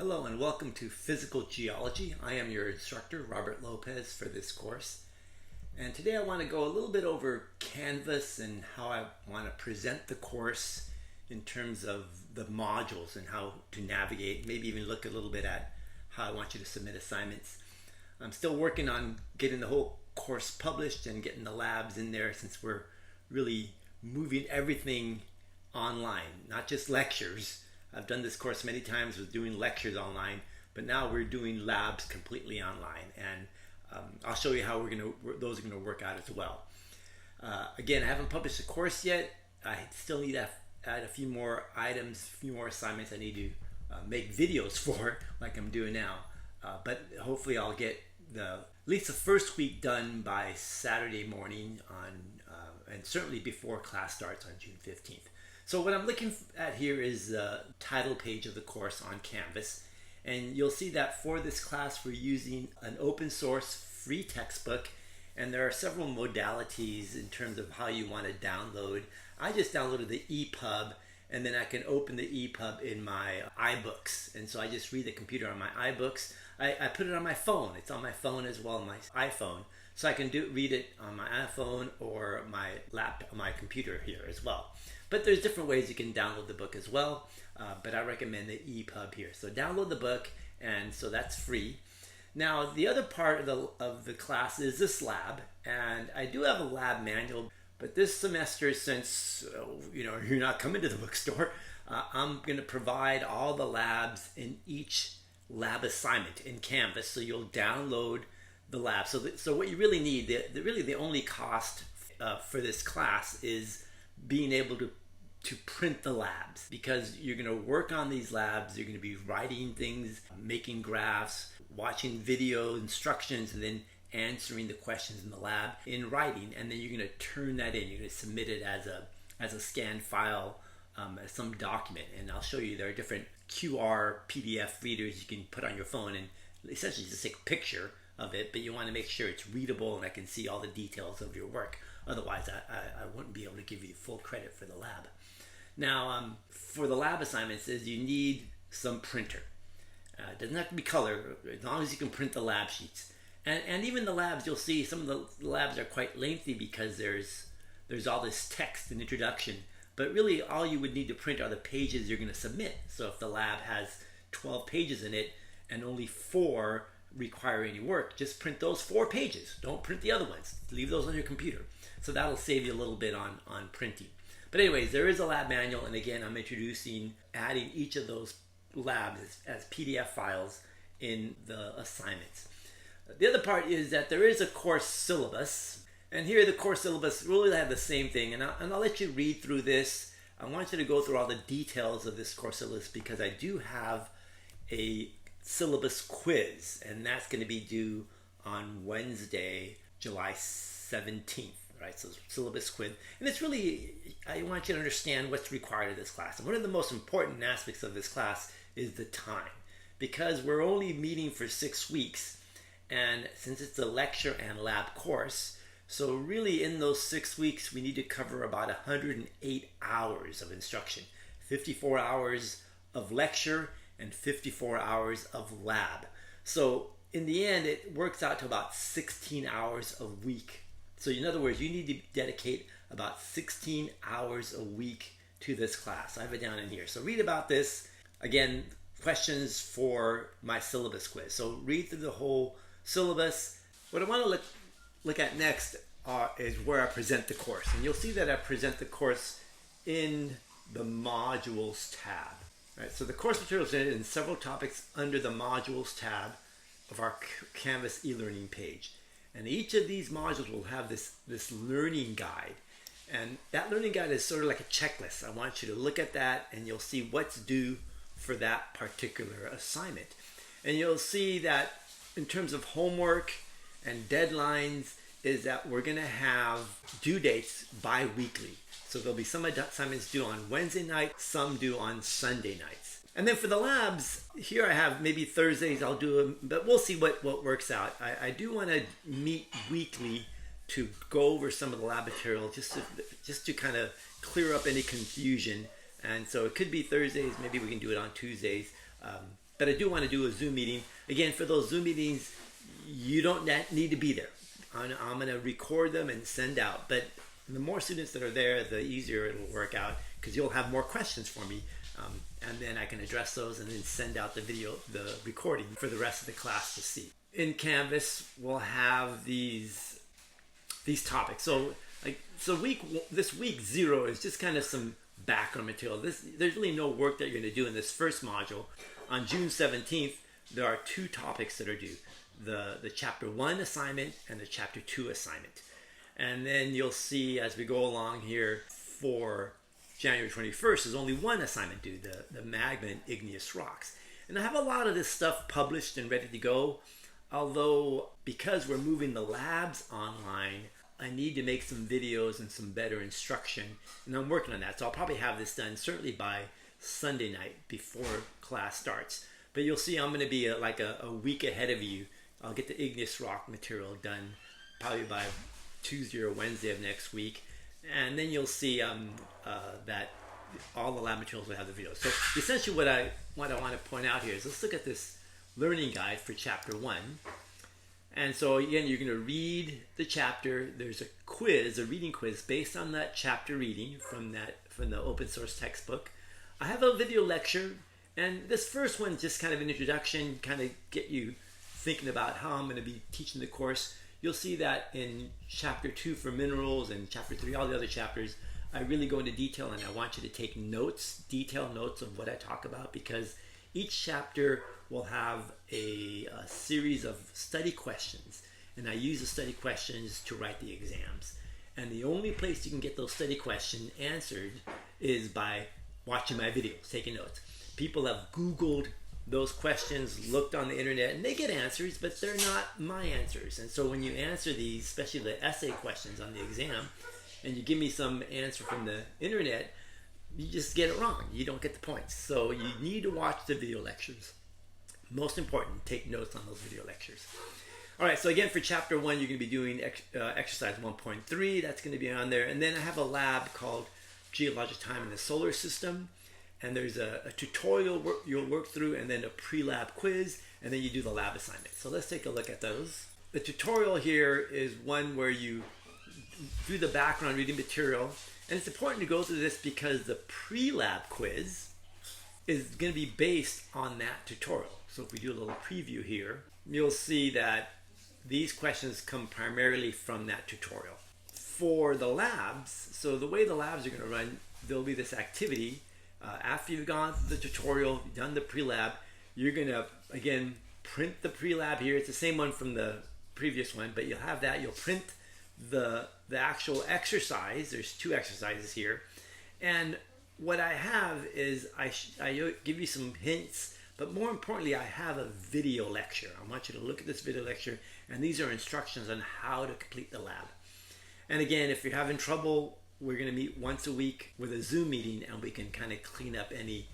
Hello and welcome to Physical Geology. I am your instructor, Robert Lopez, for this course. And today I want to go a little bit over Canvas and how I want to present the course in terms of the modules and how to navigate, maybe even look a little bit at how I want you to submit assignments. I'm still working on getting the whole course published and getting the labs in there, since we're really moving everything online, not just lectures. I've done this course many times with doing lectures online, but now we're doing labs completely online, and I'll show you how those are going to work out as well. Again, I haven't published the course yet. I still need to add a few more items, a few more assignments I need to make videos for, like I'm doing now. But hopefully I'll get at least the first week done by Saturday morning and certainly before class starts on June 15th. So what I'm looking at here is the title page of the course on Canvas, and you'll see that for this class we're using an open source free textbook, and there are several modalities in terms of how you want to download. I just downloaded the EPUB, and then I can open the EPUB in my iBooks, and so I just read the computer on my iBooks. I put it on my phone. It's on my phone as well, my iPhone, so I can read it on my iPhone or my computer here as well. But there's different ways you can download the book as well, but I recommend the EPUB here. So download the book, and so that's free. Now the other part of the class is this lab, and I do have a lab manual, but this semester, since you're not coming to the bookstore, I'm going to provide all the labs in each lab assignment in Canvas, so you'll download the lab. So what you really need, the only cost for this class is being able to print the labs, because you're going to work on these labs. You're going to be writing things, making graphs, watching video instructions, and then answering the questions in the lab in writing, and then you're going to turn that in. You're going to submit it as a scanned file, as some document, and I'll show you there are different QR PDF readers you can put on your phone and essentially just take a picture of it, but you want to make sure it's readable and I can see all the details of your work. Otherwise, I wouldn't be able to give you full credit for the lab. Now, for the lab assignments, you need some printer. It doesn't have to be color, as long as you can print the lab sheets. And even the labs, you'll see some of the labs are quite lengthy because there's all this text and introduction. But really, all you would need to print are the pages you're going to submit. So if the lab has 12 pages in it and only 4 require any work, just print those 4 pages. Don't print the other ones. Leave those on your computer. So that'll save you a little bit on printing. But anyways, there is a lab manual, and again, I'm adding each of those labs as PDF files in the assignments. The other part is that there is a course syllabus, and here the course syllabus really have the same thing, and I'll let you read through this. I want you to go through all the details of this course syllabus, because I do have a syllabus quiz, and that's going to be due on Wednesday, July 17th. Right, so syllabus quiz, and it's really, I want you to understand what's required of this class. And one of the most important aspects of this class is the time, because we're only meeting for 6 weeks, and since it's a lecture and lab course, so really in those 6 weeks we need to cover about 108 hours of instruction, 54 hours of lecture and 54 hours of lab. So in the end, it works out to about 16 hours a week. So in other words, you need to dedicate about 16 hours a week to this class. I have it down in here. So read about this. Again, questions for my syllabus quiz. So read through the whole syllabus. What I want to look at next is where I present the course. And you'll see that I present the course in the modules tab. All right, so the course material is in several topics under the modules tab of our Canvas e-learning page. And each of these modules will have this learning guide. And that learning guide is sort of like a checklist. I want you to look at that, and you'll see what's due for that particular assignment. And you'll see that in terms of homework and deadlines is that we're going to have due dates bi-weekly. So there'll be some assignments due on Wednesday night, some due on Sunday nights. And then for the labs, here I have maybe Thursdays I'll do them, but we'll see what works out. I do want to meet weekly to go over some of the lab material, just to kind of clear up any confusion. And so it could be Thursdays, maybe we can do it on Tuesdays. But I do want to do a Zoom meeting. Again, for those Zoom meetings, you don't need to be there. I'm going to record them and send out. But the more students that are there, the easier it'll work out, because you'll have more questions for me. And then I can address those and then send out the video, the recording for the rest of the class to see. In Canvas, we'll have these topics. So this week 0 is just kind of some background material. There's really no work that you're going to do in this first module. On June 17th, there are 2 topics that are due. The Chapter 1 assignment and the Chapter 2 assignment. And then you'll see as we go along here, for January 21st, there's only 1 assignment due, the magma and igneous rocks. And I have a lot of this stuff published and ready to go, although because we're moving the labs online, I need to make some videos and some better instruction, and I'm working on that. So I'll probably have this done certainly by Sunday night before class starts. But you'll see I'm going to be like a week ahead of you. I'll get the igneous rock material done probably by Tuesday or Wednesday of next week. And then you'll see that all the lab materials will have the video. So essentially what I want to point out here is, let's look at this learning guide for Chapter 1. And so again, you're going to read the chapter. There's a quiz, a reading quiz based on that chapter reading from the open source textbook. I have a video lecture, and this first one is just kind of an introduction, kind of get you thinking about how I'm going to be teaching the course. You'll see that in Chapter 2 for minerals and Chapter 3, all the other chapters, I really go into detail, and I want you to take notes, detailed notes of what I talk about, because each chapter will have a series of study questions, and I use the study questions to write the exams. And the only place you can get those study questions answered is by watching my videos, taking notes. People have Googled those questions, looked on the internet, and they get answers, but they're not my answers. And so when you answer these, especially the essay questions on the exam, and you give me some answer from the internet, you just get it wrong. You don't get the points. So you need to watch the video lectures. Most important, take notes on those video lectures. All right, so again, for Chapter 1, you're going to be doing exercise 1.3. That's going to be on there. And then I have a lab called Geologic Time in the Solar System. And there's a tutorial you'll work through, and then a pre-lab quiz, and then you do the lab assignment. So let's take a look at those. The tutorial here is one where you do the background reading material. And it's important to go through this because the pre-lab quiz is going to be based on that tutorial. So if we do a little preview here, you'll see that these questions come primarily from that tutorial. For the labs, so the way the labs are going to run, there'll be this activity. After you've gone through the tutorial, done the pre-lab, you're going to, again, print the pre-lab here. It's the same one from the previous one, but you'll have that. You'll print the actual exercise. There's 2 exercises here. And what I have is I give you some hints, but more importantly, I have a video lecture. I want you to look at this video lecture, and these are instructions on how to complete the lab. And again, if you're having trouble, we're going to meet once a week with a Zoom meeting, and we can kind of clean up any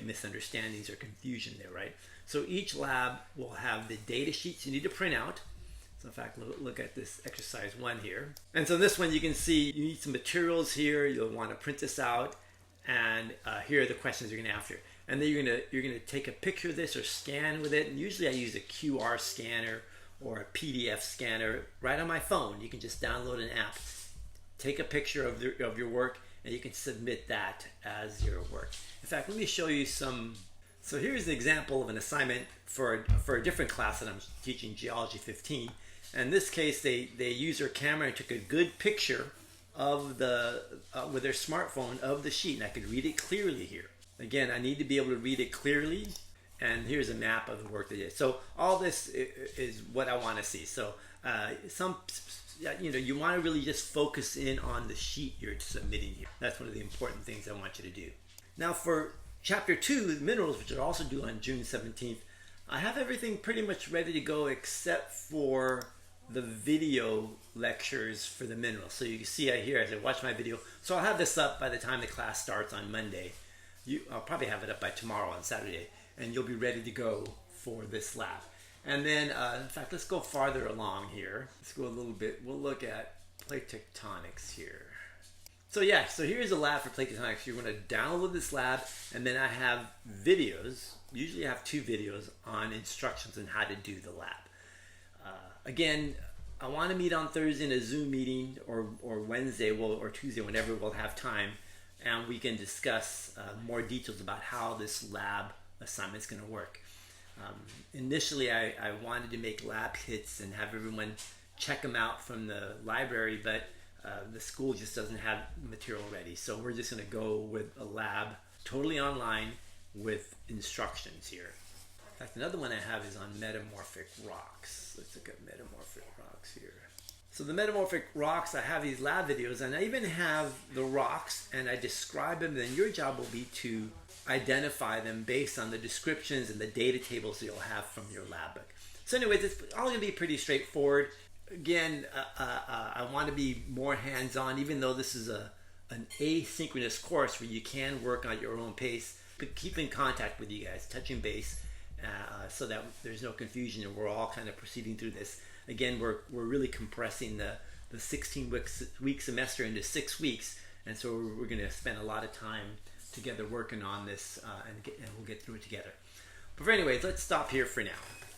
misunderstandings or confusion there, right? So each lab will have the data sheets you need to print out. So in fact, look at this exercise 1 here. And so this one, you can see you need some materials here. You'll want to print this out, and here are the questions you're going to answer. And then you're going to take a picture of this or scan with it. And usually I use a QR scanner or a PDF scanner right on my phone. You can just download an app, take a picture of your work, and you can submit that as your work. In fact, let me show you some. So here's an example of an assignment for a different class that I'm teaching, Geology 15. And in this case, they used their camera and took a good picture of with their smartphone of the sheet, and I could read it clearly here. Again, I need to be able to read it clearly, and here's a map of the work they did. So all this is what I want to see. So you want to really just focus in on the sheet you're submitting here. That's one of the important things I want you to do. Now for Chapter 2, minerals, which are also due on June 17th, I have everything pretty much ready to go except for the video lectures for the minerals. So you can see here as I watch my video. So I'll have this up by the time the class starts on Monday. I'll probably have it up by tomorrow on Saturday, and you'll be ready to go for this lab. And then, in fact, let's go farther along here. Let's go a little bit. We'll look at plate tectonics here. So yeah, so here's a lab for plate tectonics. You're going to download this lab, and then I have videos. Usually I have 2 videos on instructions on how to do the lab. Again, I want to meet on Thursday in a Zoom meeting, or Wednesday or Tuesday, whenever we'll have time, and we can discuss more details about how this lab assignment is going to work. Initially, I wanted to make lab kits and have everyone check them out from the library, but the school just doesn't have material ready. So we're just going to go with a lab totally online with instructions here. In fact, another one I have is on metamorphic rocks. Let's look at metamorphic rocks here. So the metamorphic rocks, I have these lab videos, and I even have the rocks, and I describe them. Then your job will be to identify them based on the descriptions and the data tables that you'll have from your lab book. So anyways, it's all going to be pretty straightforward. Again, I want to be more hands-on, even though this is an asynchronous course where you can work at your own pace, but keep in contact with you guys, touching base, so that there's no confusion and we're all kind of proceeding through this. Again, we're really compressing the 16-week semester into 6 weeks, and so we're going to spend a lot of time together working on this, and we'll get through it together. But anyways, let's stop here for now.